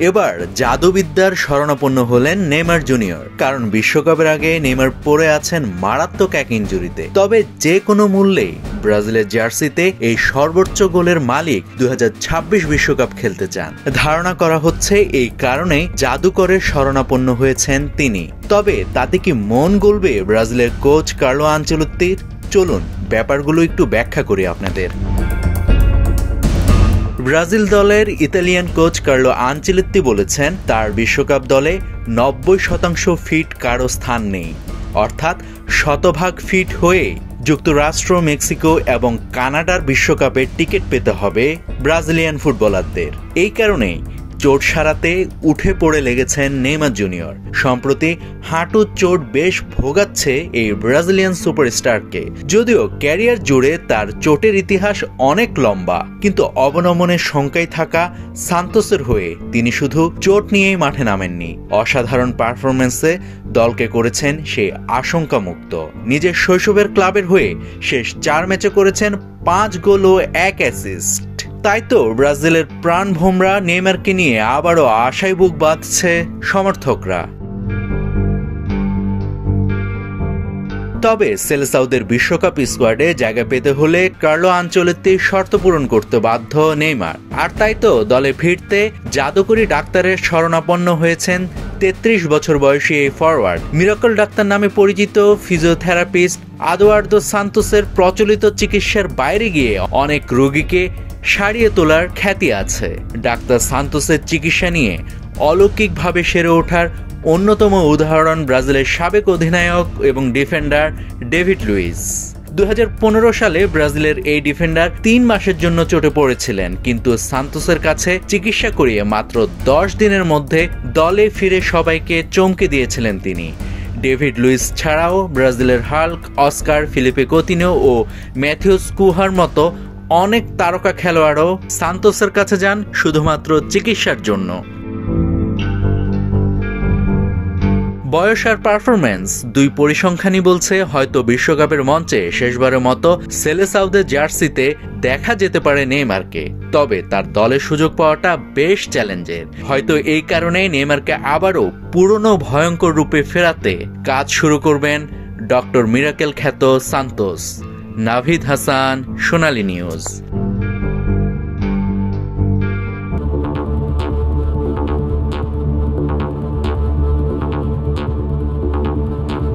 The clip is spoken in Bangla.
এবার জাদুবিদ্যার শরণাপন্ন হলেন নেইমার জুনিয়র, কারণ বিশ্বকাপের আগে নেইমার পড়ে আছেন মারাত্মক এক ইনজুরিতে। তবে যে কোনো মূল্যেই ব্রাজিলের জার্সিতে এই সর্বোচ্চ গোলের মালিক 2026 বিশ্বকাপ খেলতে চান। ধারণা করা হচ্ছে এই কারণেই জাদুকরের শরণাপন্ন হয়েছেন তিনি। তবে তাতে কি মন গলবে ব্রাজিলের কোচ কার্লো আনচেলত্তির? চলুন ব্যাপারগুলো একটু ব্যাখ্যা করি আপনাদের। ব্রাজিল দলের ইতালিয়ান কোচ কার্লো আনচেলত্তি বলেছেন তার বিশ্বকাপ দলে 90% ফিট কারো স্থান নেই, অর্থাৎ শতভাগ ফিট হয়ে যুক্তরাষ্ট্র, মেক্সিকো এবং কানাডার বিশ্বকাপে টিকিট পেতে হবে ব্রাজিলিয়ান ফুটবলারদের। এই কারণেই চোট সারাতে উঠে পড়ে লেগেছেন নেইমার জুনিয়র। সম্প্রতি হাঁটুর চোট বেশ ভোগাচ্ছে এই ব্রাজিলিয়ান সুপারস্টারকে। যদিও ক্যারিয়ার জুড়ে তার চোটের ইতিহাস অনেক লম্বা, কিন্তু অবনমনের শঙ্কায় থাকা সান্তোসের হয়ে তিনি শুধু চোট নিয়েই মাঠে নামেননি, অসাধারণ পারফরমেন্সে দলকে করেছেন সে আশঙ্কামুক্ত। নিজের শৈশবের ক্লাবের হয়ে শেষ 4 ম্যাচে করেছেন 5 গোল ও 1 অ্যাসিস্ট। তাই তো ব্রাজিলের প্রাণভোমরা নেইমারকে নিয়ে আবারও আশায় বুক বাঁধছে সমর্থকরা। তবে সেলেসাওদের বিশ্বকাপ স্কোয়াডে জায়গা পেতে হলে কার্লো আনচেলত্তির শর্ত পূরণ করতে বাধ্য নেইমার। আর তাই তো দলে ফিরতে জাদুকরি ডাক্তারের শরণাপন্ন হয়েছেন 33 বছর বয়সী এই ফরওয়ার্ড। মিরাকল ডাক্তার নামে পরিচিত ফিজিওথেরাপিস্ট আদোয়ার্দো সান্তোসের প্রচলিত চিকিৎসার বাইরে গিয়ে অনেক রোগীকে সারিয়ে তোলার খ্যাতি আছে। ডাক্তার সান্তোসের চিকিৎসা নিয়ে অলৌকিকভাবে সেরে ওঠার অন্যতম উদাহরণ ব্রাজিলের সাবেক অধিনায়ক এবং ডিফেন্ডার ডেভিড লুইস। 2015 সালে ব্রাজিলের এই ডিফেন্ডার 3 মাসের জন্য চোটে পড়েছিলেন, কিন্তু সান্তোসের কাছে চিকিৎসা করিয়ে মাত্র 10 দিনের মধ্যে দলে ফিরে সবাইকে চমকে দিয়েছিলেন তিনি। ডেভিড লুইস ছাড়াও ব্রাজিলের হাল্ক, অস্কার, ফিলিপে কোতিনো ও ম্যাথিউস কুহার মতো অনেক তারকা খেলোয়াড়ও সান্তোসের কাছে যান শুধুমাত্র চিকিৎসার জন্য। বয়স আর পারফরম্যান্স দুই পরিসংখ্যানই বলছে হয়তো বিশ্বকাপের মঞ্চে শেষবারের মতো সেলেসাওদের জার্সিতে দেখা যেতে পারে নেইমারকে। তবে তার দলে সুযোগ পাওয়াটা বেশ চ্যালেঞ্জের। হয়তো এই কারণে নেইমারকে আবারও পুরনো ভয়ঙ্কর রূপে ফেরাতে কাজ শুরু করবেন ডক্টর মিরাকেল খ্যাত সান্তোস। নাভিদ হাসান, সোনালী নিউজ।